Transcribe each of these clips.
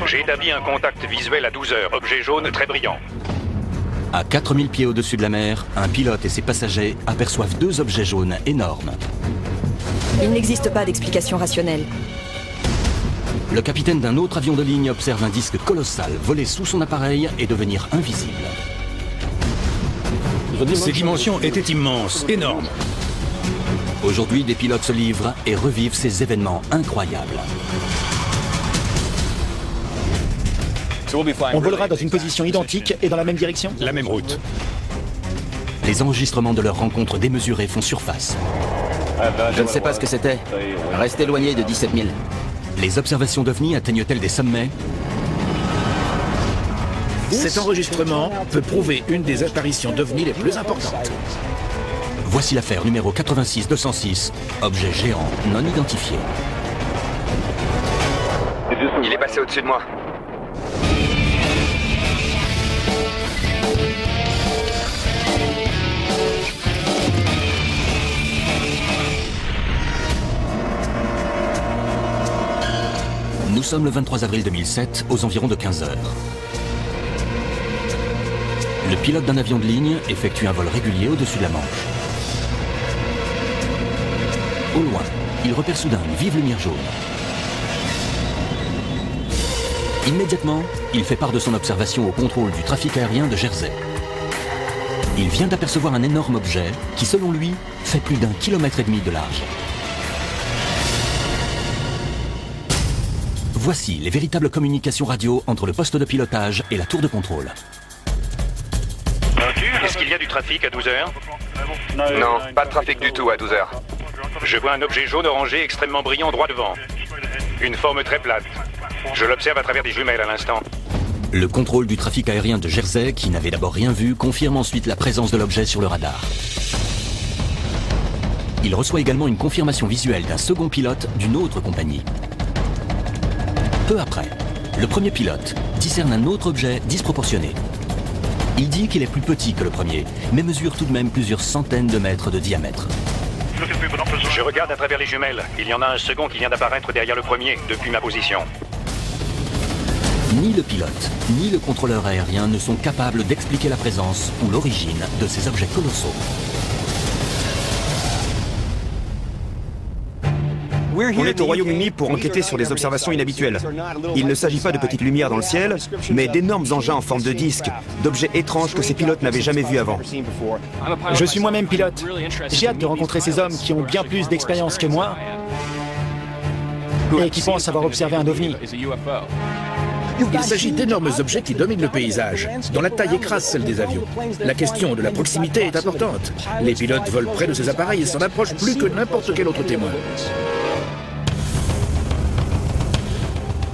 J'ai établi un contact visuel à 12 heures, objet jaune très brillant. À 4000 pieds au-dessus de la mer, un pilote et ses passagers aperçoivent deux objets jaunes énormes. Il n'existe pas d'explication rationnelle. Le capitaine d'un autre avion de ligne observe un disque colossal voler sous son appareil et devenir invisible. Ces dimensions étaient immenses, énormes. Aujourd'hui, des pilotes se livrent et revivent ces événements incroyables. On volera dans une position identique et dans la même direction? La même route. Les enregistrements de leur rencontre démesurée font surface. Je ne sais pas ce que c'était. Reste éloigné de 17 000. Les observations d'OVNI atteignent-elles des sommets? Cet enregistrement peut prouver une des apparitions d'OVNI les plus importantes. Voici l'affaire numéro 86-206, objet géant non identifié. Il est passé au-dessus de moi. Nous sommes le 23 avril 2007, aux environs de 15 heures. Le pilote d'un avion de ligne effectue un vol régulier au-dessus de la Manche. Au loin, il repère soudain une vive lumière jaune. Immédiatement, il fait part de son observation au contrôle du trafic aérien de Jersey. Il vient d'apercevoir un énorme objet qui, selon lui, fait plus d'1,5 km de large. Voici les véritables communications radio entre le poste de pilotage et la tour de contrôle. Est-ce qu'il y a du trafic à 12 heures? Non, pas de trafic du tout à 12 heures. Je vois un objet jaune orangé extrêmement brillant droit devant. Une forme très plate. Je l'observe à travers des jumelles à l'instant. Le contrôle du trafic aérien de Jersey, qui n'avait d'abord rien vu, confirme ensuite la présence de l'objet sur le radar. Il reçoit également une confirmation visuelle d'un second pilote d'une autre compagnie. Peu après, le premier pilote discerne un autre objet disproportionné. Il dit qu'il est plus petit que le premier, mais mesure tout de même plusieurs centaines de mètres de diamètre. Je regarde à travers les jumelles. Il y en a un second qui vient d'apparaître derrière le premier, depuis ma position. Ni le pilote, ni le contrôleur aérien ne sont capables d'expliquer la présence ou l'origine de ces objets colossaux. On est au Royaume-Uni pour enquêter sur des observations inhabituelles. Il ne s'agit pas de petites lumières dans le ciel, mais d'énormes engins en forme de disque, d'objets étranges que ces pilotes n'avaient jamais vus avant. Je suis moi-même pilote. J'ai hâte de rencontrer ces hommes qui ont bien plus d'expérience que moi et qui pensent avoir observé un OVNI. Il s'agit d'énormes objets qui dominent le paysage, dont la taille écrase celle des avions. La question de la proximité est importante. Les pilotes volent près de ces appareils et s'en approchent plus que n'importe quel autre témoin.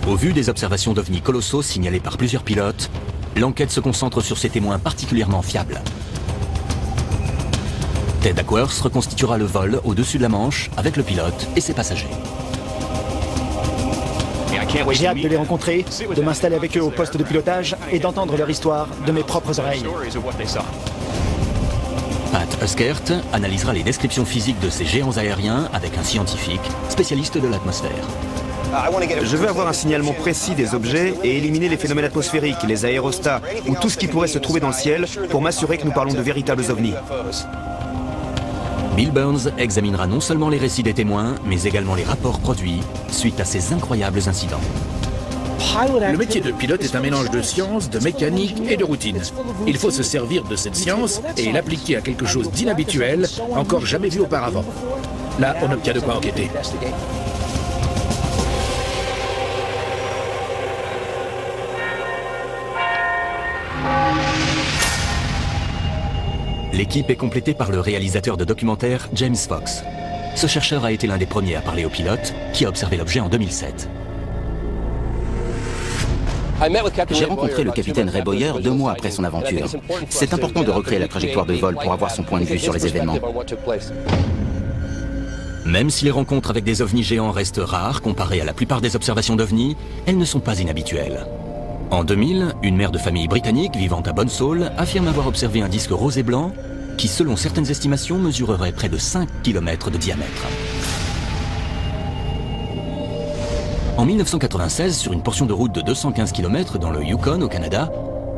Au vu des observations d'OVNI colossaux signalées par plusieurs pilotes, l'enquête se concentre sur ces témoins particulièrement fiables. Ted Ackworth reconstituera le vol au-dessus de la Manche avec le pilote et ses passagers. J'ai hâte de les rencontrer, de m'installer avec eux au poste de pilotage et d'entendre leur histoire de mes propres oreilles. Pat Huskert analysera les descriptions physiques de ces géants aériens avec un scientifique, spécialiste de l'atmosphère. Je veux avoir un signalement précis des objets et éliminer les phénomènes atmosphériques, les aérostats ou tout ce qui pourrait se trouver dans le ciel pour m'assurer que nous parlons de véritables ovnis. Bill Burns examinera non seulement les récits des témoins, mais également les rapports produits suite à ces incroyables incidents. Le métier de pilote est un mélange de science, de mécanique et de routine. Il faut se servir de cette science et l'appliquer à quelque chose d'inhabituel, encore jamais vu auparavant. Là, on obtient de quoi enquêter. L'équipe est complétée par le réalisateur de documentaire James Fox. Ce chercheur a été l'un des premiers à parler au pilote, qui a observé l'objet en 2007. J'ai rencontré le capitaine Ray Boyer 2 mois après son aventure. C'est important de recréer la trajectoire de vol pour avoir son point de vue sur les événements. Même si les rencontres avec des ovnis géants restent rares comparées à la plupart des observations d'ovnis, elles ne sont pas inhabituelles. En 2000, une mère de famille britannique vivant à Bonsall affirme avoir observé un disque rose et blanc qui, selon certaines estimations, mesurerait près de 5 km de diamètre. En 1996, sur une portion de route de 215 km dans le Yukon au Canada,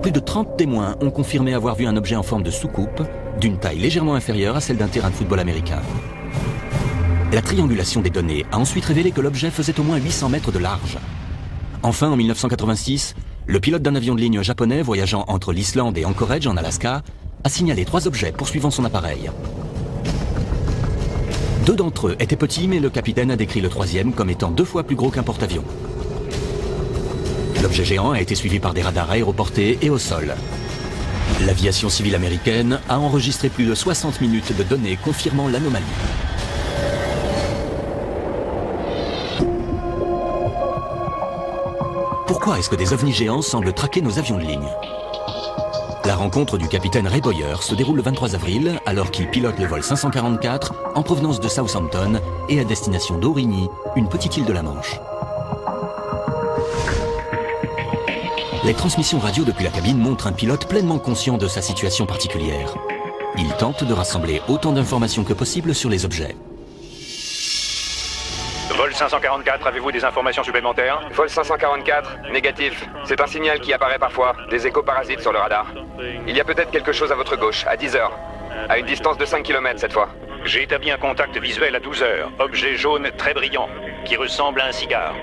plus de 30 témoins ont confirmé avoir vu un objet en forme de soucoupe, d'une taille légèrement inférieure à celle d'un terrain de football américain. La triangulation des données a ensuite révélé que l'objet faisait au moins 800 mètres de large. Enfin, en 1986, le pilote d'un avion de ligne japonais voyageant entre l'Islande et Anchorage en Alaska a signalé 3 objets poursuivant son appareil. 2 d'entre eux étaient petits, mais le capitaine a décrit le 3e comme étant 2 fois plus gros qu'un porte-avions. L'objet géant a été suivi par des radars aéroportés et au sol. L'aviation civile américaine a enregistré plus de 60 minutes de données confirmant l'anomalie. Pourquoi est-ce que des ovnis géants semblent traquer nos avions de ligne? La rencontre du capitaine Ray Boyer se déroule le 23 avril, alors qu'il pilote le vol 544 en provenance de Southampton et à destination d'Aurigny, une petite île de la Manche. Les transmissions radio depuis la cabine montrent un pilote pleinement conscient de sa situation particulière. Il tente de rassembler autant d'informations que possible sur les objets. Vol 544, avez-vous des informations supplémentaires? Vol 544, négatif. C'est un signal qui apparaît parfois, des échos parasites sur le radar. Il y a peut-être quelque chose à votre gauche, à 10 heures. À une distance de 5 km cette fois. J'ai établi un contact visuel à 12 heures. Objet jaune très brillant, qui ressemble à un cigare.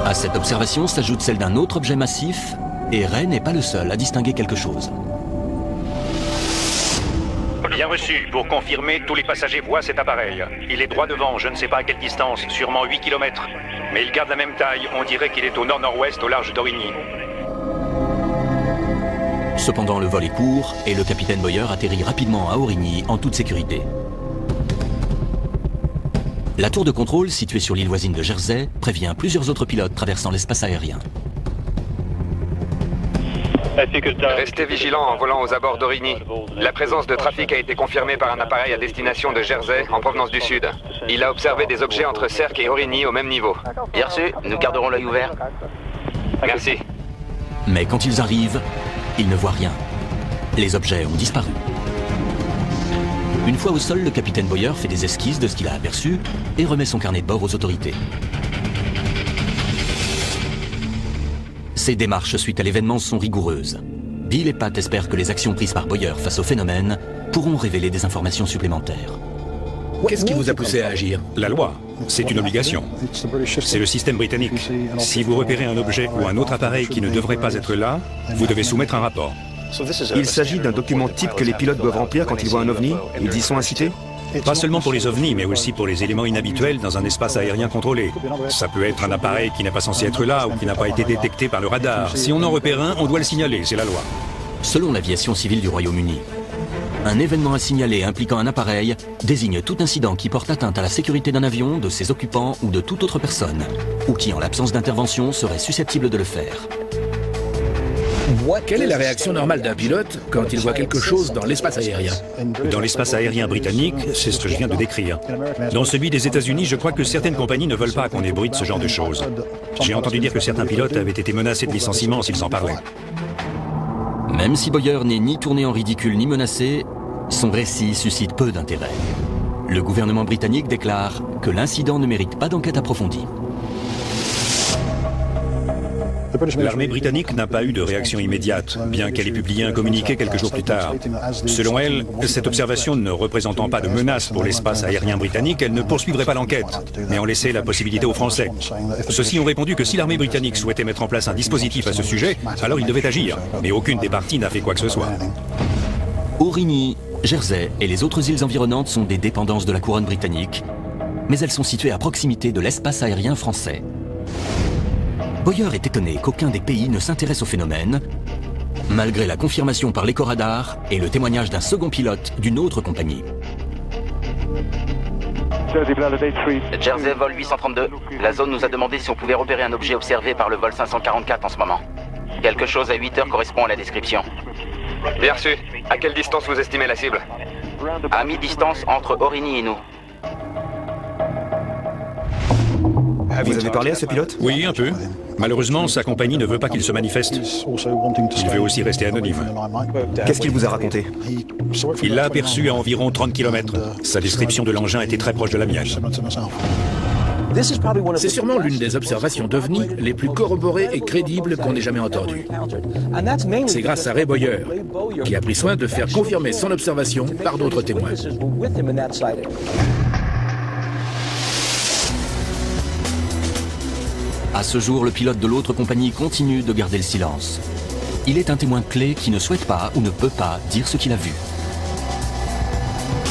À cette observation s'ajoute celle d'un autre objet massif, et Ray n'est pas le seul à distinguer quelque chose. Bien reçu. Pour confirmer, tous les passagers voient cet appareil. Il est droit devant, je ne sais pas à quelle distance, sûrement 8 km. Mais il garde la même taille, on dirait qu'il est au nord-nord-ouest, au large d'Aurigny. Cependant, le vol est court, et le capitaine Boyer atterrit rapidement à Aurigny en toute sécurité. La tour de contrôle, située sur l'île voisine de Jersey, prévient plusieurs autres pilotes traversant l'espace aérien. Restez vigilants en volant aux abords d'Aurigny. La présence de trafic a été confirmée par un appareil à destination de Jersey en provenance du sud. Il a observé des objets entre Sercq et Aurigny au même niveau. Bien reçu, nous garderons l'œil ouvert. Merci. Mais quand ils arrivent, ils ne voient rien. Les objets ont disparu. Une fois au sol, le capitaine Boyer fait des esquisses de ce qu'il a aperçu et remet son carnet de bord aux autorités. Ces démarches suite à l'événement sont rigoureuses. Bill et Pat espèrent que les actions prises par Boyer face au phénomène pourront révéler des informations supplémentaires. Qu'est-ce qui vous a poussé à agir? La loi, c'est une obligation. C'est le système britannique. Si vous repérez un objet ou un autre appareil qui ne devrait pas être là, vous devez soumettre un rapport. Il s'agit d'un document type que les pilotes doivent remplir quand ils voient un ovni. Ils y sont incités? Pas seulement pour les ovnis, mais aussi pour les éléments inhabituels dans un espace aérien contrôlé. Ça peut être un appareil qui n'est pas censé être là ou qui n'a pas été détecté par le radar. Si on en repère un, on doit le signaler, c'est la loi. Selon l'aviation civile du Royaume-Uni, un événement à signaler impliquant un appareil désigne tout incident qui porte atteinte à la sécurité d'un avion, de ses occupants ou de toute autre personne, ou qui, en l'absence d'intervention, serait susceptible de le faire. Quelle est la réaction normale d'un pilote quand il voit quelque chose dans l'espace aérien? Dans l'espace aérien britannique, c'est ce que je viens de décrire. Dans celui des États-Unis, je crois que certaines compagnies ne veulent pas qu'on ébruite ce genre de choses. J'ai entendu dire que certains pilotes avaient été menacés de licenciement s'ils en parlaient. Même si Boyer n'est ni tourné en ridicule ni menacé, son récit suscite peu d'intérêt. Le gouvernement britannique déclare que l'incident ne mérite pas d'enquête approfondie. L'armée britannique n'a pas eu de réaction immédiate, bien qu'elle ait publié un communiqué quelques jours plus tard. Selon elle, cette observation ne représentant pas de menace pour l'espace aérien britannique, elle ne poursuivrait pas l'enquête, mais en laissait la possibilité aux Français. Ceux-ci ont répondu que si l'armée britannique souhaitait mettre en place un dispositif à ce sujet, alors il devait agir, mais aucune des parties n'a fait quoi que ce soit. Aurigny, Jersey et les autres îles environnantes sont des dépendances de la couronne britannique, mais elles sont situées à proximité de l'espace aérien français. Boyer est étonné qu'aucun des pays ne s'intéresse au phénomène, malgré la confirmation par l'éco-radar et le témoignage d'un second pilote d'une autre compagnie. Jersey, vol 832. La zone nous a demandé si on pouvait repérer un objet observé par le vol 544 en ce moment. Quelque chose à 8 heures correspond à la description. Bien reçu. À quelle distance vous estimez la cible? À mi-distance entre Aurigny et nous. Vous avez parlé à ce pilote? Oui, un peu. Malheureusement, sa compagnie ne veut pas qu'il se manifeste. Il veut aussi rester anonyme. Qu'est-ce qu'il vous a raconté? Il l'a aperçu à environ 30 km. Sa description de l'engin était très proche de la mienne. C'est sûrement l'une des observations d'OVNI les plus corroborées et crédibles qu'on ait jamais entendues. C'est grâce à Ray Boyer, qui a pris soin de faire confirmer son observation par d'autres témoins. À ce jour, le pilote de l'autre compagnie continue de garder le silence. Il est un témoin clé qui ne souhaite pas ou ne peut pas dire ce qu'il a vu.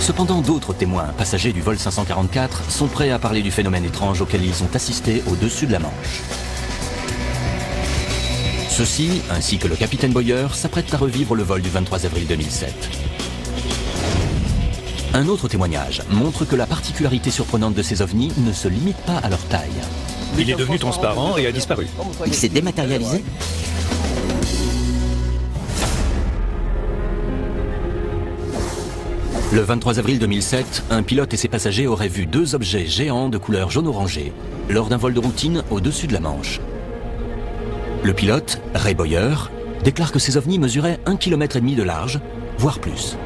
Cependant, d'autres témoins, passagers du vol 544, sont prêts à parler du phénomène étrange auquel ils ont assisté au-dessus de la Manche. Ceux-ci, ainsi que le capitaine Boyer, s'apprêtent à revivre le vol du 23 avril 2007. Un autre témoignage montre que la particularité surprenante de ces ovnis ne se limite pas à leur taille. Il est devenu transparent et a disparu. Il s'est dématérialisé? Le 23 avril 2007, un pilote et ses passagers auraient vu deux objets géants de couleur jaune-orangé lors d'un vol de routine au-dessus de la Manche. Le pilote, Ray Boyer, déclare que ces ovnis mesuraient 1,5 km de large, voire plus.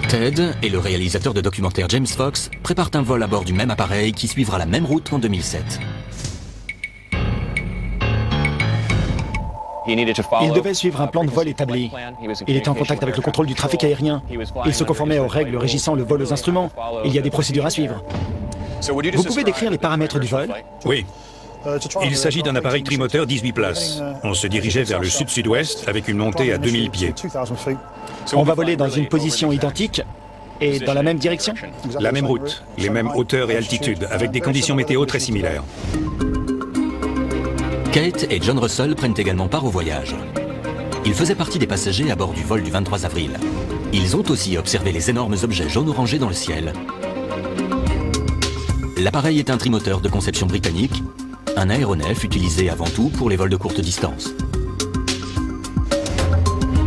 Ted et le réalisateur de documentaire James Fox préparent un vol à bord du même appareil qui suivra la même route qu'en 2007. Il devait suivre un plan de vol établi. Il était en contact avec le contrôle du trafic aérien. Il se conformait aux règles régissant le vol aux instruments. Il y a des procédures à suivre. Vous pouvez décrire les paramètres du vol? Oui. Il s'agit d'un appareil trimoteur 18 places. On se dirigeait vers le sud-sud-ouest avec une montée à 2000 pieds. On va voler dans une position identique et dans la même direction? La même route, les mêmes hauteurs et altitudes, avec des conditions météo très similaires. Kate et John Russell prennent également part au voyage. Ils faisaient partie des passagers à bord du vol du 23 avril. Ils ont aussi observé les énormes objets jaune-orangés dans le ciel. L'appareil est un trimoteur de conception britannique, un aéronef utilisé avant tout pour les vols de courte distance.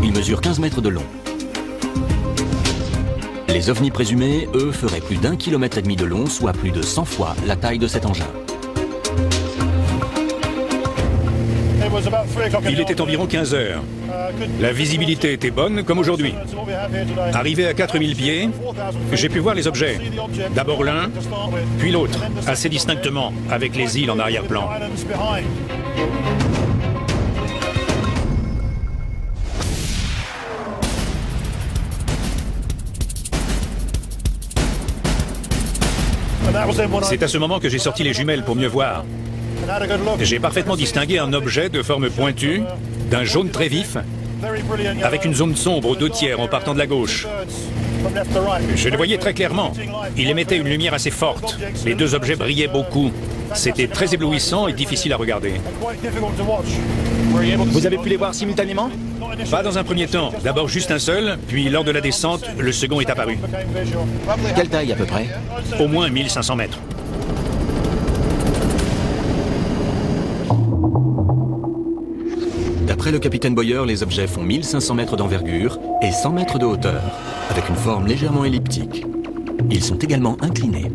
Il mesure 15 mètres de long. Les ovnis présumés, eux, feraient plus d'1,5 km de long, soit plus de 100 fois la taille de cet engin. Il était environ 15 heures. La visibilité était bonne, comme aujourd'hui. Arrivé à 4000 pieds, j'ai pu voir les objets. D'abord l'un, puis l'autre, assez distinctement, avec les îles en arrière-plan. C'est à ce moment que j'ai sorti les jumelles pour mieux voir. J'ai parfaitement distingué un objet de forme pointue, d'un jaune très vif, avec une zone sombre aux 2/3 en partant de la gauche. Je le voyais très clairement. Il émettait une lumière assez forte. Les deux objets brillaient beaucoup. C'était très éblouissant et difficile à regarder. Vous avez pu les voir simultanément? Pas dans un premier temps. D'abord juste un seul, puis lors de la descente, le second est apparu. Quelle taille à peu près? Au moins 1500 mètres. D'après le capitaine Boyer, les objets font 1500 mètres d'envergure et 100 mètres de hauteur, avec une forme légèrement elliptique. Ils sont également inclinés.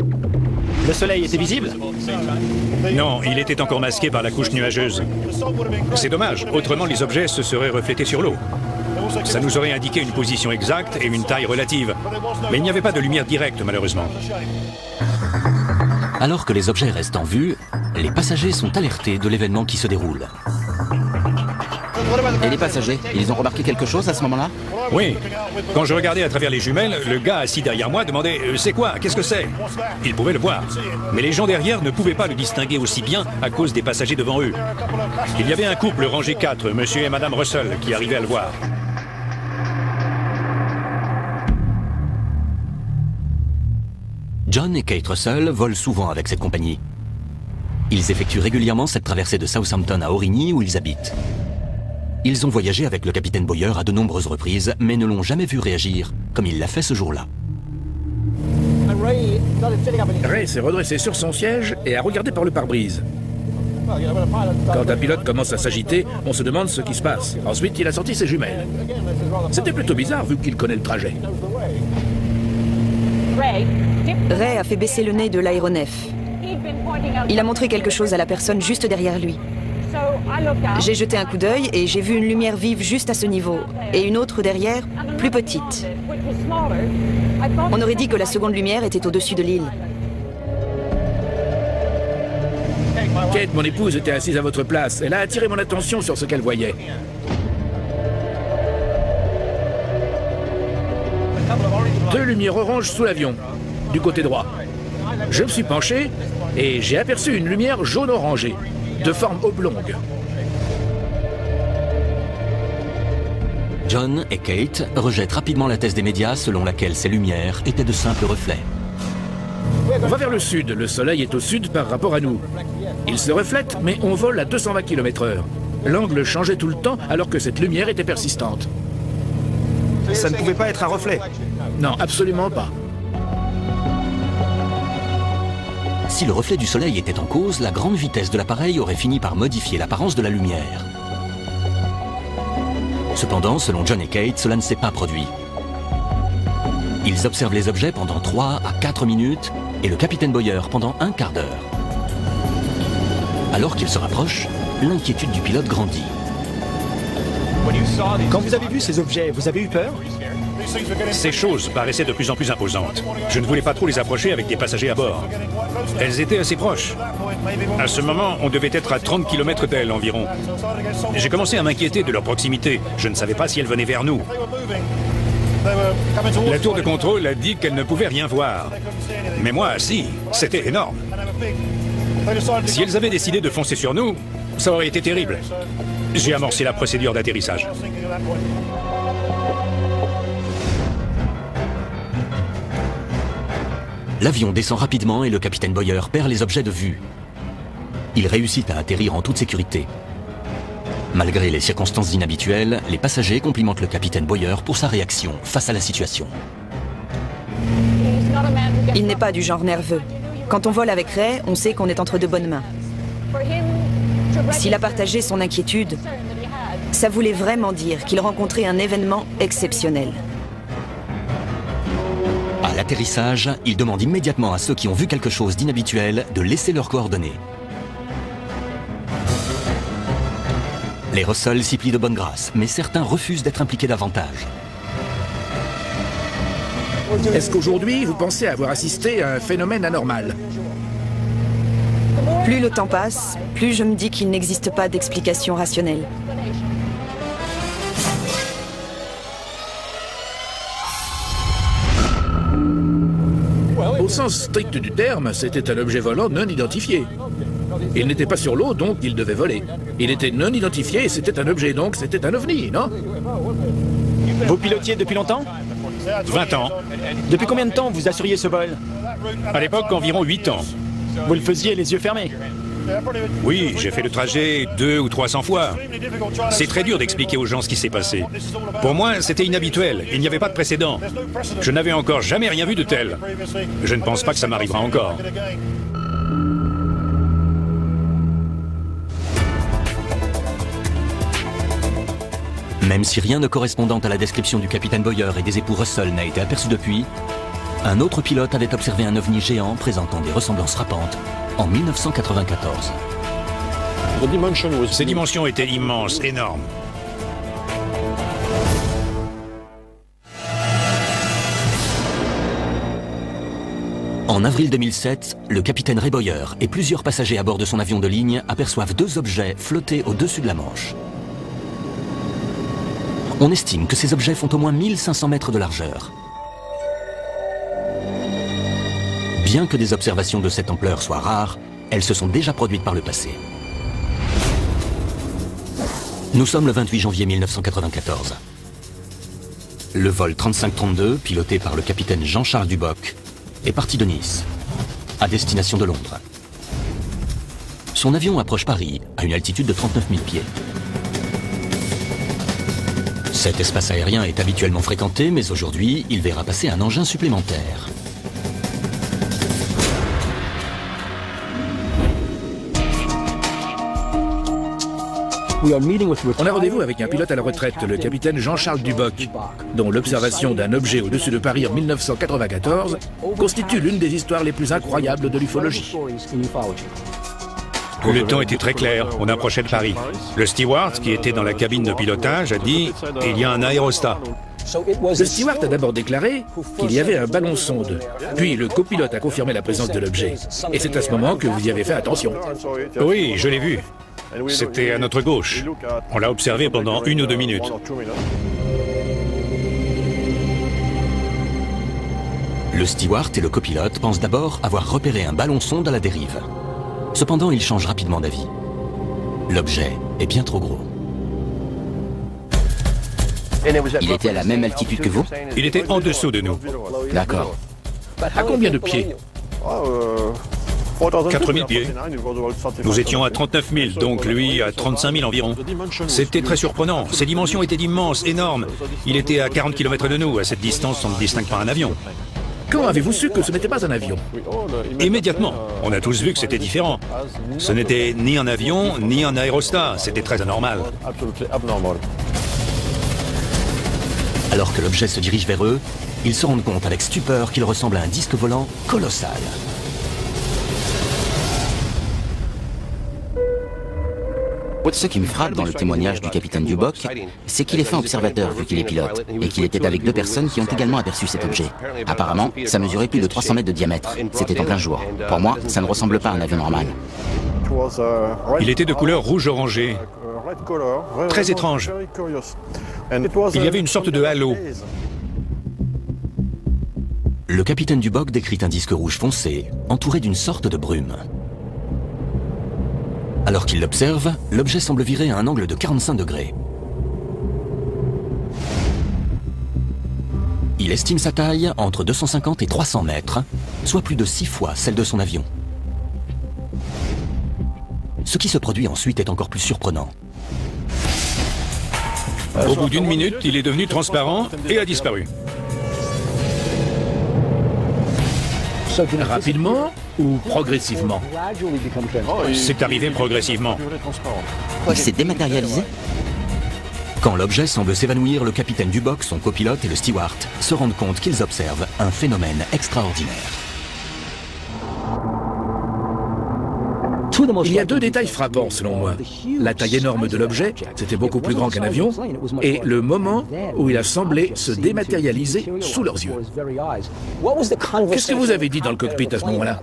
Le soleil était visible? Non, il était encore masqué par la couche nuageuse. C'est dommage, autrement les objets se seraient reflétés sur l'eau. Ça nous aurait indiqué une position exacte et une taille relative. Mais il n'y avait pas de lumière directe, malheureusement. Alors que les objets restent en vue, les passagers sont alertés de l'événement qui se déroule. Et les passagers, ils ont remarqué quelque chose à ce moment-là? Oui. Quand je regardais à travers les jumelles, le gars assis derrière moi demandait « C'est quoi? Qu'est-ce que c'est ?» Il pouvait le voir. Mais les gens derrière ne pouvaient pas le distinguer aussi bien à cause des passagers devant eux. Il y avait un couple rangé 4, monsieur et madame Russell, qui arrivaient à le voir. John et Kate Russell volent souvent avec cette compagnie. Ils effectuent régulièrement cette traversée de Southampton à Aurigny où ils habitent. Ils ont voyagé avec le capitaine Boyer à de nombreuses reprises, mais ne l'ont jamais vu réagir, comme il l'a fait ce jour-là. Ray s'est redressé sur son siège et a regardé par le pare-brise. Quand un pilote commence à s'agiter, on se demande ce qui se passe. Ensuite, il a sorti ses jumelles. C'était plutôt bizarre vu qu'il connaît le trajet. Ray a fait baisser le nez de l'aéronef. Il a montré quelque chose à la personne juste derrière lui. J'ai jeté un coup d'œil et j'ai vu une lumière vive juste à ce niveau, et une autre derrière, plus petite. On aurait dit que la seconde lumière était au-dessus de l'île. Kate, mon épouse, était assise à votre place. Elle a attiré mon attention sur ce qu'elle voyait. Deux lumières oranges sous l'avion, du côté droit. Je me suis penché et j'ai aperçu une lumière jaune-orangée, de forme oblongue. John et Kate rejettent rapidement la thèse des médias selon laquelle ces lumières étaient de simples reflets. On va vers le sud. Le soleil est au sud par rapport à nous. Il se reflète, mais on vole à 220 km/h. L'angle changeait tout le temps alors que cette lumière était persistante. Ça ne pouvait pas être un reflet. Non, absolument pas. Si le reflet du soleil était en cause, la grande vitesse de l'appareil aurait fini par modifier l'apparence de la lumière. Cependant, selon John et Kate, cela ne s'est pas produit. Ils observent les objets pendant 3 à 4 minutes et le capitaine Boyer pendant un quart d'heure. Alors qu'ils se rapprochent, l'inquiétude du pilote grandit. Quand vous avez vu ces objets, vous avez eu peur? Ces choses paraissaient de plus en plus imposantes. Je ne voulais pas trop les approcher avec des passagers à bord. Elles étaient assez proches. À ce moment, on devait être à 30 km d'elles environ. J'ai commencé à m'inquiéter de leur proximité. Je ne savais pas si elles venaient vers nous. La tour de contrôle a dit qu'elle ne pouvait rien voir. Mais moi, si, c'était énorme. Si elles avaient décidé de foncer sur nous, ça aurait été terrible. J'ai amorcé la procédure d'atterrissage. L'avion descend rapidement et le capitaine Boyer perd les objets de vue. Il réussit à atterrir en toute sécurité. Malgré les circonstances inhabituelles, les passagers complimentent le capitaine Boyer pour sa réaction face à la situation. Il n'est pas du genre nerveux. Quand on vole avec Ray, on sait qu'on est entre de bonnes mains. S'il a partagé son inquiétude, ça voulait vraiment dire qu'il rencontrait un événement exceptionnel. À l'atterrissage, il demande immédiatement à ceux qui ont vu quelque chose d'inhabituel de laisser leurs coordonnées. Les Russell s'y plient de bonne grâce, mais certains refusent d'être impliqués davantage. Est-ce qu'aujourd'hui, vous pensez avoir assisté à un phénomène anormal? Plus le temps passe, plus je me dis qu'il n'existe pas d'explication rationnelle. Au sens strict du terme, c'était un objet volant non identifié. Il n'était pas sur l'eau, donc il devait voler. Il était non identifié et c'était un objet, donc c'était un ovni, non? Vous pilotiez depuis longtemps? 20 ans. Depuis combien de temps vous assuriez ce vol? À l'époque, environ 8 ans. Vous le faisiez les yeux fermés? Oui, j'ai fait le trajet 200 ou 300 fois. C'est très dur d'expliquer aux gens ce qui s'est passé. Pour moi, c'était inhabituel. Il n'y avait pas de précédent. Je n'avais encore jamais rien vu de tel. Je ne pense pas que ça m'arrivera encore. Même si rien ne correspondant à la description du capitaine Boyer et des époux Russell n'a été aperçu depuis, un autre pilote avait observé un ovni géant présentant des ressemblances frappantes en 1994. Ces dimensions étaient immenses, énormes. En avril 2007, le capitaine Ray Boyer et plusieurs passagers à bord de son avion de ligne aperçoivent deux objets flotter au-dessus de la Manche. On estime que ces objets font au moins 1500 mètres de largeur. Bien que des observations de cette ampleur soient rares, elles se sont déjà produites par le passé. Nous sommes le 28 janvier 1994. Le vol 3532, piloté par le capitaine Jean-Charles Duboc, est parti de Nice, à destination de Londres. Son avion approche Paris à une altitude de 39 000 pieds. Cet espace aérien est habituellement fréquenté, mais aujourd'hui, il verra passer un engin supplémentaire. On a rendez-vous avec un pilote à la retraite, le capitaine Jean-Charles Duboc, dont l'observation d'un objet au-dessus de Paris en 1994 constitue l'une des histoires les plus incroyables de l'ufologie. Le temps était très clair, on approchait de Paris. Le steward, qui était dans la cabine de pilotage, a dit « Il y a un aérostat ». Le steward a d'abord déclaré qu'il y avait un ballon sonde. Puis le copilote a confirmé la présence de l'objet. Et c'est à ce moment que vous y avez fait attention. Oui, je l'ai vu. C'était à notre gauche. On l'a observé pendant 1 ou 2 minutes. Le steward et le copilote pensent d'abord avoir repéré un ballon sonde à la dérive. Cependant, ils changent rapidement d'avis. L'objet est bien trop gros. Il était à la même altitude que vous? Il était en dessous de nous. D'accord. À combien de pieds? 4000 pieds. Nous étions à 39 000, donc lui à 35 000 environ. C'était très surprenant. Ses dimensions étaient immenses, énormes. Il était à 40 km de nous. À cette distance, on ne distingue pas un avion. Quand avez-vous su que ce n'était pas un avion? Immédiatement. On a tous vu que c'était différent. Ce n'était ni un avion, ni un aérostat. C'était très anormal. Alors que l'objet se dirige vers eux, ils se rendent compte avec stupeur qu'il ressemble à un disque volant colossal. Ce qui me frappe dans le témoignage du capitaine Duboc, c'est qu'il est fin observateur vu qu'il est pilote, et qu'il était avec 2 personnes qui ont également aperçu cet objet. Apparemment, ça mesurait plus de 300 mètres de diamètre. C'était en plein jour. Pour moi, ça ne ressemble pas à un avion normal. Il était de couleur rouge-orangé. Très étrange. Il y avait une sorte de halo. Le capitaine Duboc décrit un disque rouge foncé, entouré d'une sorte de brume. Alors qu'il l'observe, l'objet semble virer à un angle de 45 degrés. Il estime sa taille entre 250 et 300 mètres, soit plus de 6 fois celle de son avion. Ce qui se produit ensuite est encore plus surprenant. Au bout d'1 minute, il est devenu transparent et a disparu. Rapidement ou progressivement? C'est arrivé progressivement. Il s'est dématérialisé? Quand l'objet semble s'évanouir, le capitaine Duboc, son copilote et le steward se rendent compte qu'ils observent un phénomène extraordinaire. Il y a 2 détails frappants selon moi. La taille énorme de l'objet, c'était beaucoup plus grand qu'un avion, et le moment où il a semblé se dématérialiser sous leurs yeux. Qu'est-ce que vous avez dit dans le cockpit à ce moment-là?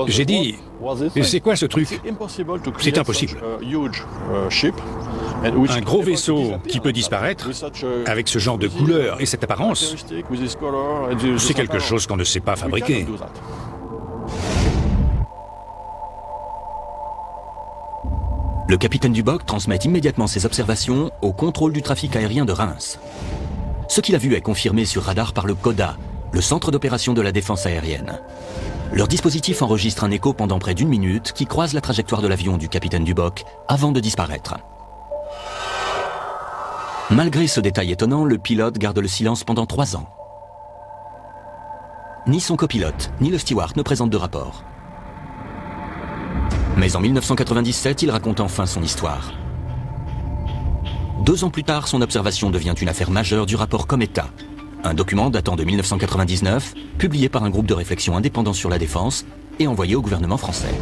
J'ai dit, c'est quoi ce truc? C'est impossible. Un gros vaisseau qui peut disparaître, avec ce genre de couleur et cette apparence, c'est quelque chose qu'on ne sait pas fabriquer. Le capitaine Duboc transmet immédiatement ses observations au contrôle du trafic aérien de Reims. Ce qu'il a vu est confirmé sur radar par le CODA, le centre d'opération de la défense aérienne. Leur dispositif enregistre un écho pendant près d'1 minute qui croise la trajectoire de l'avion du capitaine Duboc avant de disparaître. Malgré ce détail étonnant, le pilote garde le silence pendant 3 ans. Ni son copilote, ni le steward ne présentent de rapport. Mais en 1997, il raconte enfin son histoire. 2 ans plus tard, son observation devient une affaire majeure du rapport Cometa, un document datant de 1999, publié par un groupe de réflexion indépendant sur la défense et envoyé au gouvernement français.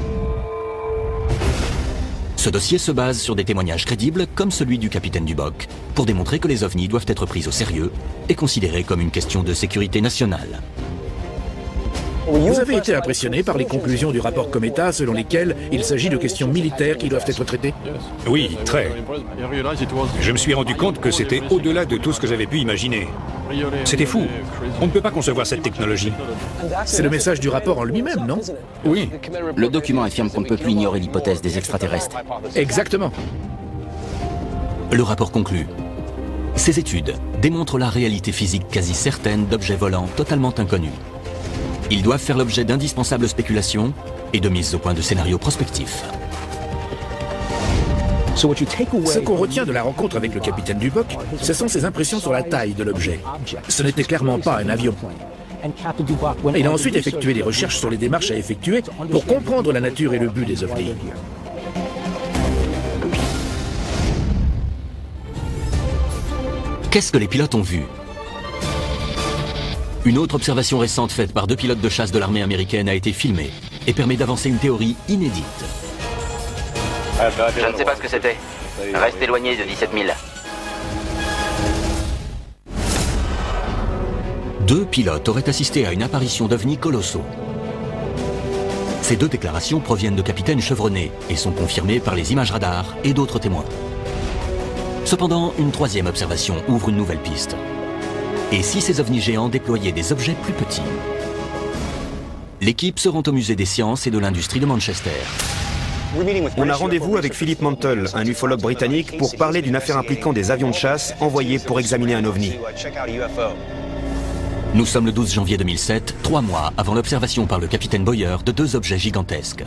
Ce dossier se base sur des témoignages crédibles comme celui du capitaine Duboc, pour démontrer que les ovnis doivent être pris au sérieux et considérés comme une question de sécurité nationale. Vous avez été impressionné par les conclusions du rapport Cometa selon lesquelles il s'agit de questions militaires qui doivent être traitées? Oui, très. Je me suis rendu compte que c'était au-delà de tout ce que j'avais pu imaginer. C'était fou. On ne peut pas concevoir cette technologie. C'est le message du rapport en lui-même, non? Oui. Le document affirme qu'on ne peut plus ignorer l'hypothèse des extraterrestres. Exactement. Le rapport conclut. Ces études démontrent la réalité physique quasi certaine d'objets volants totalement inconnus. Ils doivent faire l'objet d'indispensables spéculations et de mise au point de scénarios prospectifs. Ce qu'on retient de la rencontre avec le capitaine Duboc, ce sont ses impressions sur la taille de l'objet. Ce n'était clairement pas un avion. Il a ensuite effectué des recherches sur les démarches à effectuer pour comprendre la nature et le but des ovnis. Qu'est-ce que les pilotes ont vu? Une autre observation récente faite par 2 pilotes de chasse de l'armée américaine a été filmée et permet d'avancer une théorie inédite. Je ne sais pas ce que c'était. Reste éloigné de 17 000. 2 pilotes auraient assisté à une apparition d'ovnis colossaux. Ces 2 déclarations proviennent de capitaines chevronnés et sont confirmées par les images radars et d'autres témoins. Cependant, une 3e observation ouvre une nouvelle piste. Et si ces ovnis géants déployaient des objets plus petits? L'équipe se rend au musée des sciences et de l'industrie de Manchester. On a rendez-vous avec Philip Mantle, un ufologue britannique, pour parler d'une affaire impliquant des avions de chasse envoyés pour examiner un ovni. Nous sommes le 12 janvier 2007, 3 mois avant l'observation par le capitaine Boyer de 2 objets gigantesques.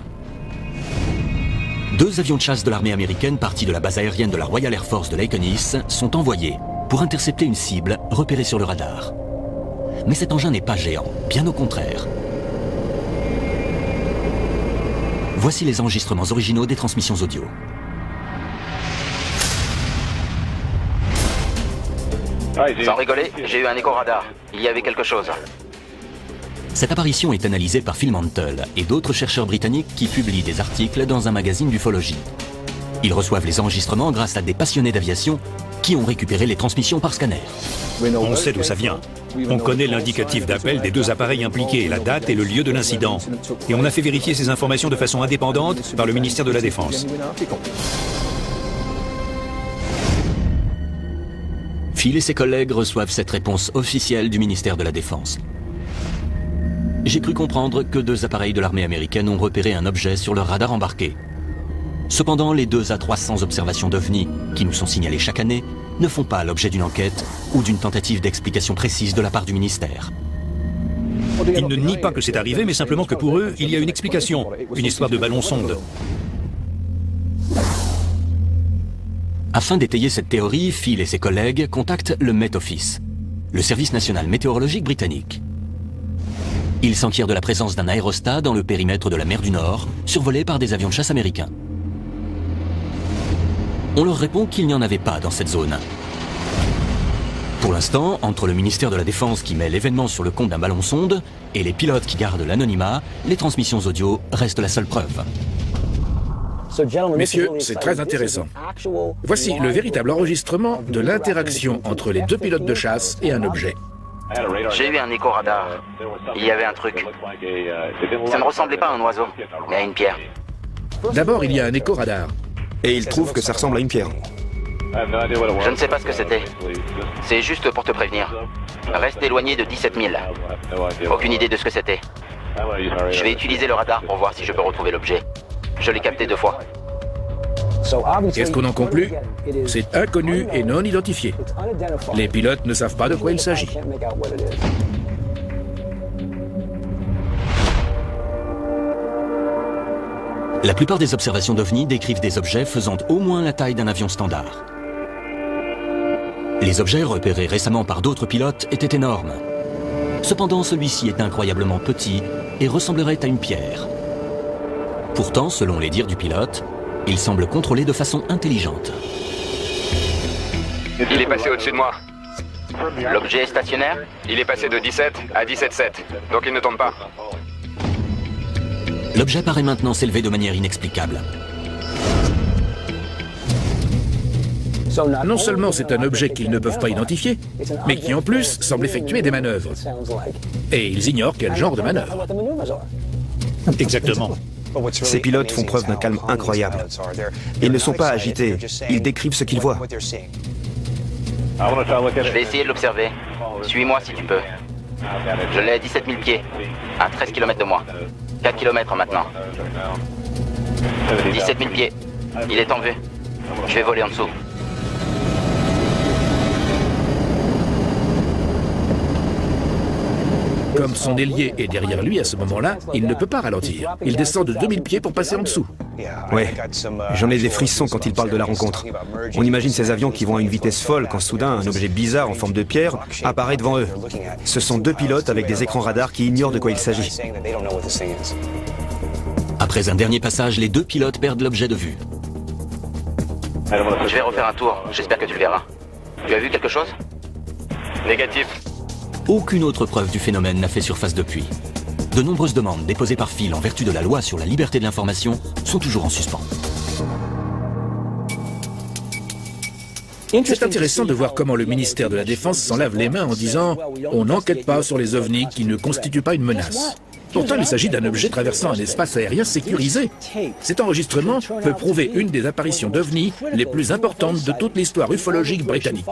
2 avions de chasse de l'armée américaine partis de la base aérienne de la Royal Air Force de Lakenis sont envoyés pour intercepter une cible repérée sur le radar. Mais cet engin n'est pas géant, bien au contraire. Voici les enregistrements originaux des transmissions audio. Sans rigoler, j'ai eu un écho radar. Il y avait quelque chose. Cette apparition est analysée par Phil Mantle et d'autres chercheurs britanniques qui publient des articles dans un magazine d'ufologie. Ils reçoivent les enregistrements grâce à des passionnés d'aviation qui ont récupéré les transmissions par scanner. On sait d'où ça vient. On connaît l'indicatif d'appel des 2 appareils impliqués, la date et le lieu de l'incident. Et on a fait vérifier ces informations de façon indépendante par le ministère de la Défense. Phil et ses collègues reçoivent cette réponse officielle du ministère de la Défense. J'ai cru comprendre que 2 appareils de l'armée américaine ont repéré un objet sur leur radar embarqué. Cependant, les 2 à 300 observations d'OVNI qui nous sont signalées chaque année ne font pas l'objet d'une enquête ou d'une tentative d'explication précise de la part du ministère. Ils ne nient pas que c'est arrivé, mais simplement que pour eux, il y a une explication, une histoire de ballon-sonde. Afin d'étayer cette théorie, Phil et ses collègues contactent le Met Office, le service national météorologique britannique. Ils s'enquièrent de la présence d'un aérostat dans le périmètre de la mer du Nord, survolé par des avions de chasse américains. On leur répond qu'il n'y en avait pas dans cette zone. Pour l'instant, entre le ministère de la Défense qui met l'événement sur le compte d'un ballon-sonde et les pilotes qui gardent l'anonymat, les transmissions audio restent la seule preuve. Messieurs, c'est très intéressant. Voici le véritable enregistrement de l'interaction entre les 2 pilotes de chasse et un objet. J'ai eu un écho radar. Il y avait un truc. Ça ne ressemblait pas à un oiseau, mais à une pierre. D'abord, il y a un écho radar. Et il trouve que ça ressemble à une pierre. Je ne sais pas ce que c'était. C'est juste pour te prévenir. Reste éloigné de 17 000. Aucune idée de ce que c'était. Je vais utiliser le radar pour voir si je peux retrouver l'objet. Je l'ai capté 2 fois. Qu'est-ce qu'on en conclut? C'est inconnu et non identifié. Les pilotes ne savent pas de quoi il s'agit. La plupart des observations d'OVNI décrivent des objets faisant au moins la taille d'un avion standard. Les objets repérés récemment par d'autres pilotes étaient énormes. Cependant, celui-ci est incroyablement petit et ressemblerait à une pierre. Pourtant, selon les dires du pilote, il semble contrôler de façon intelligente. Il est passé au-dessus de moi. L'objet est stationnaire? Il est passé de 17 à 17,7, donc il ne tombe pas. L'objet paraît maintenant s'élever de manière inexplicable. Non seulement c'est un objet qu'ils ne peuvent pas identifier, mais qui en plus semble effectuer des manœuvres. Et ils ignorent quel genre de manœuvre. Exactement. Ces pilotes font preuve d'un calme incroyable. Ils ne sont pas agités, ils décrivent ce qu'ils voient. Je vais essayer de l'observer. Suis-moi si tu peux. Je l'ai à 17 000 pieds, à 13 km de moi. 4 km maintenant. 17 000 pieds. Il est en vue. Je vais voler en dessous. Comme son ailier est derrière lui à ce moment-là, il ne peut pas ralentir. Il descend de 2000 pieds pour passer en dessous. Ouais, j'en ai des frissons quand il parle de la rencontre. On imagine ces avions qui vont à une vitesse folle quand soudain un objet bizarre en forme de pierre apparaît devant eux. Ce sont 2 pilotes avec des écrans radars qui ignorent de quoi il s'agit. Après un dernier passage, les 2 pilotes perdent l'objet de vue. Je vais refaire un tour, j'espère que tu le verras. Tu as vu quelque chose? Négatif. Aucune autre preuve du phénomène n'a fait surface depuis. De nombreuses demandes déposées par Phil en vertu de la loi sur la liberté de l'information sont toujours en suspens. C'est intéressant de voir comment le ministère de la Défense s'en lave les mains en disant « on n'enquête pas sur les ovnis qui ne constituent pas une menace ». Pourtant, il s'agit d'un objet traversant un espace aérien sécurisé. Cet enregistrement peut prouver une des apparitions d'ovnis les plus importantes de toute l'histoire ufologique britannique.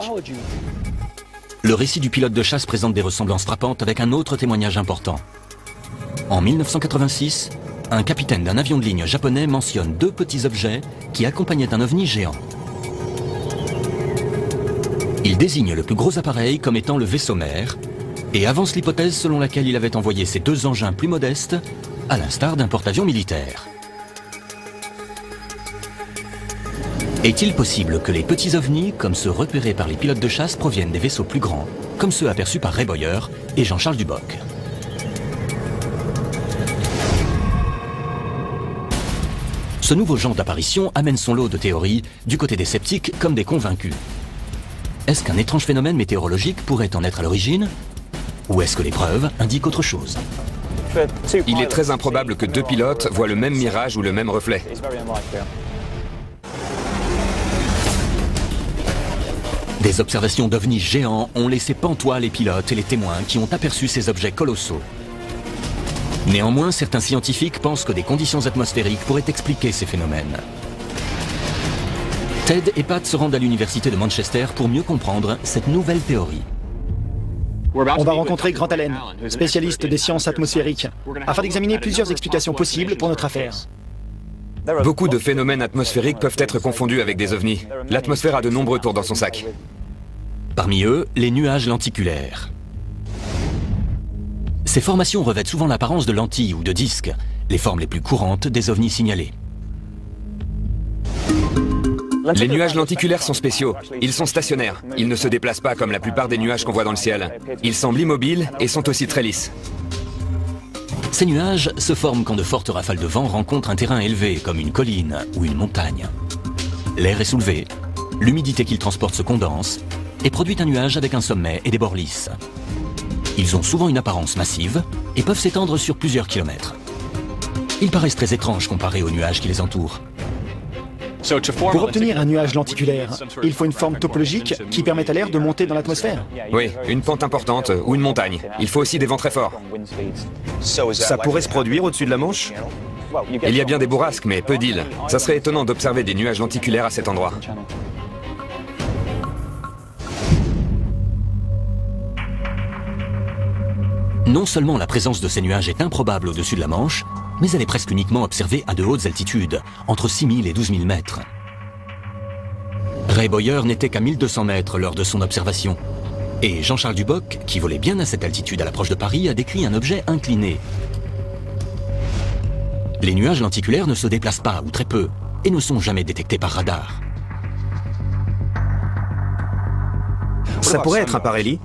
Le récit du pilote de chasse présente des ressemblances frappantes avec un autre témoignage important. En 1986, un capitaine d'un avion de ligne japonais mentionne 2 petits objets qui accompagnaient un ovni géant. Il désigne le plus gros appareil comme étant le vaisseau mère et avance l'hypothèse selon laquelle il avait envoyé ces 2 engins plus modestes, à l'instar d'un porte-avions militaire. Est-il possible que les petits ovnis, comme ceux repérés par les pilotes de chasse, proviennent des vaisseaux plus grands, comme ceux aperçus par Ray Boyer et Jean-Charles Duboc? Ce nouveau genre d'apparition amène son lot de théories, du côté des sceptiques comme des convaincus. Est-ce qu'un étrange phénomène météorologique pourrait en être à l'origine? Ou est-ce que les preuves indiquent autre chose? Il est très improbable que 2 pilotes voient le même mirage ou le même reflet. Des observations d'ovnis géants ont laissé pantois les pilotes et les témoins qui ont aperçu ces objets colossaux. Néanmoins, certains scientifiques pensent que des conditions atmosphériques pourraient expliquer ces phénomènes. Ted et Pat se rendent à l'université de Manchester pour mieux comprendre cette nouvelle théorie. On va rencontrer Grant Allen, spécialiste des sciences atmosphériques, afin d'examiner plusieurs explications possibles pour notre affaire. Beaucoup de phénomènes atmosphériques peuvent être confondus avec des ovnis. L'atmosphère a de nombreux tours dans son sac. Parmi eux, les nuages lenticulaires. Ces formations revêtent souvent l'apparence de lentilles ou de disques, les formes les plus courantes des ovnis signalés. Les nuages lenticulaires sont spéciaux. Ils sont stationnaires. Ils ne se déplacent pas comme la plupart des nuages qu'on voit dans le ciel. Ils semblent immobiles et sont aussi très lisses. Ces nuages se forment quand de fortes rafales de vent rencontrent un terrain élevé, comme une colline ou une montagne. L'air est soulevé, l'humidité qu'il transporte se condense et produit un nuage avec un sommet et des bords lisses. Ils ont souvent une apparence massive et peuvent s'étendre sur plusieurs kilomètres. Ils paraissent très étranges comparés aux nuages qui les entourent. Pour obtenir un nuage lenticulaire, il faut une forme topologique qui permette à l'air de monter dans l'atmosphère. Oui, une pente importante ou une montagne. Il faut aussi des vents très forts. Ça pourrait se produire au-dessus de la Manche? Il y a bien des bourrasques, mais peu d'îles. Ça serait étonnant d'observer des nuages lenticulaires à cet endroit. Non seulement la présence de ces nuages est improbable au-dessus de la Manche, mais elle est presque uniquement observée à de hautes altitudes, entre 6000 et 12 000 mètres. Ray Boyer n'était qu'à 1200 mètres lors de son observation. Et Jean-Charles Duboc, qui volait bien à cette altitude à l'approche de Paris, a décrit un objet incliné. Les nuages lenticulaires ne se déplacent pas, ou très peu, et ne sont jamais détectés par radar. Ça pourrait être un parélie?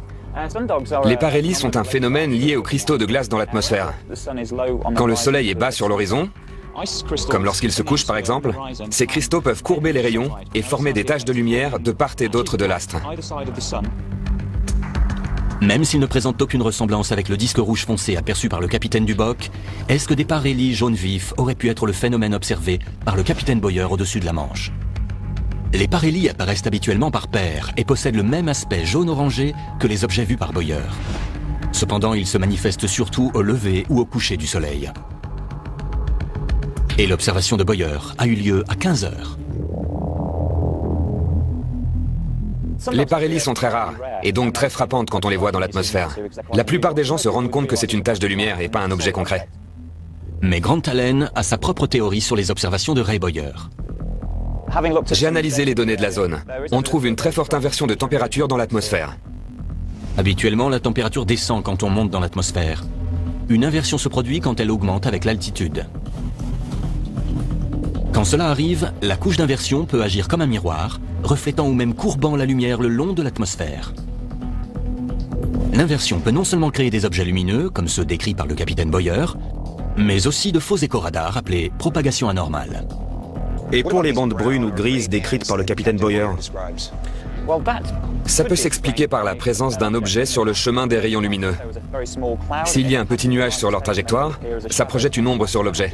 Les parélies sont un phénomène lié aux cristaux de glace dans l'atmosphère. Quand le soleil est bas sur l'horizon, comme lorsqu'il se couche par exemple, ces cristaux peuvent courber les rayons et former des taches de lumière de part et d'autre de l'astre. Même s'ils ne présentent aucune ressemblance avec le disque rouge foncé aperçu par le capitaine Duboc, est-ce que des parélies jaune vif auraient pu être le phénomène observé par le capitaine Boyer au-dessus de la Manche? Les parélies apparaissent habituellement par paires et possèdent le même aspect jaune-orangé que les objets vus par Boyer. Cependant, ils se manifestent surtout au lever ou au coucher du soleil. Et l'observation de Boyer a eu lieu à 15 heures. Les parélies sont très rares, et donc très frappantes quand on les voit dans l'atmosphère. La plupart des gens se rendent compte que c'est une tache de lumière et pas un objet concret. Mais Grant Allen a sa propre théorie sur les observations de Ray Boyer. J'ai analysé les données de la zone. On trouve une très forte inversion de température dans l'atmosphère. Habituellement, la température descend quand on monte dans l'atmosphère. Une inversion se produit quand elle augmente avec l'altitude. Quand cela arrive, la couche d'inversion peut agir comme un miroir, reflétant ou même courbant la lumière le long de l'atmosphère. L'inversion peut non seulement créer des objets lumineux, comme ceux décrits par le capitaine Boyer, mais aussi de faux échos radars appelés propagation anormale. Et pour les bandes brunes ou grises décrites par le capitaine Boyer? Ça peut s'expliquer par la présence d'un objet sur le chemin des rayons lumineux. S'il y a un petit nuage sur leur trajectoire, ça projette une ombre sur l'objet.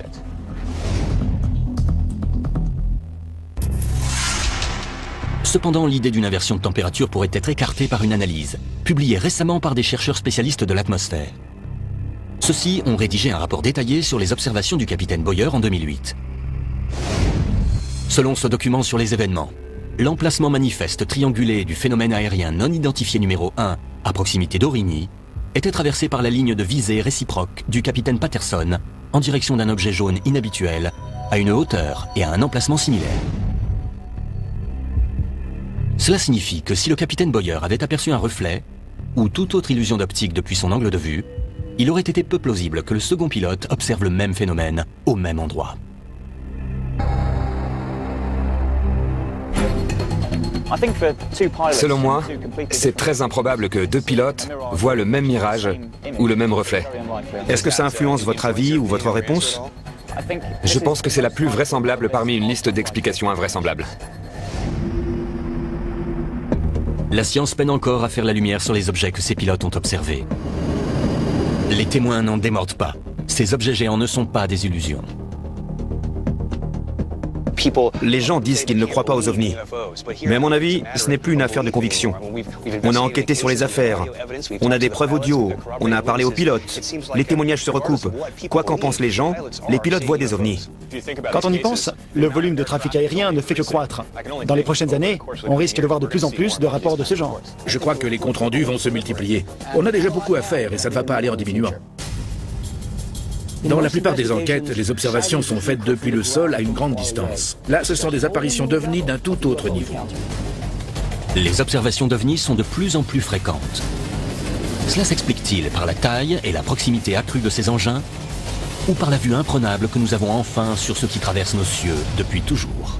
Cependant, l'idée d'une inversion de température pourrait être écartée par une analyse, publiée récemment par des chercheurs spécialistes de l'atmosphère. Ceux-ci ont rédigé un rapport détaillé sur les observations du capitaine Boyer en 2008. Selon ce document sur les événements, l'emplacement manifeste triangulé du phénomène aérien non identifié numéro 1 à proximité d'Aurigny était traversé par la ligne de visée réciproque du capitaine Patterson en direction d'un objet jaune inhabituel à une hauteur et à un emplacement similaire. Cela signifie que si le capitaine Boyer avait aperçu un reflet ou toute autre illusion d'optique depuis son angle de vue, il aurait été peu plausible que le second pilote observe le même phénomène au même endroit. Selon moi, c'est très improbable que deux pilotes voient le même mirage ou le même reflet. Est-ce que ça influence votre avis ou votre réponse? Je pense que c'est la plus vraisemblable parmi une liste d'explications invraisemblables. La science peine encore à faire la lumière sur les objets que ces pilotes ont observés. Les témoins n'en démordent pas. Ces objets géants ne sont pas des illusions. Les gens disent qu'ils ne croient pas aux ovnis. Mais à mon avis, ce n'est plus une affaire de conviction. On a enquêté sur les affaires. On a des preuves audio. On a parlé aux pilotes. Les témoignages se recoupent. Quoi qu'en pensent les gens, les pilotes voient des ovnis. Quand on y pense, le volume de trafic aérien ne fait que croître. Dans les prochaines années, on risque de voir de plus en plus de rapports de ce genre. Je crois que les comptes rendus vont se multiplier. On a déjà beaucoup à faire et ça ne va pas aller en diminuant. Dans la plupart des enquêtes, les observations sont faites depuis le sol à une grande distance. Là, ce sont des apparitions d'ovnis d'un tout autre niveau. Les observations d'ovnis sont de plus en plus fréquentes. Cela s'explique-t-il par la taille et la proximité accrue de ces engins, ou par la vue imprenable que nous avons enfin sur ce qui traverse nos cieux depuis toujours ?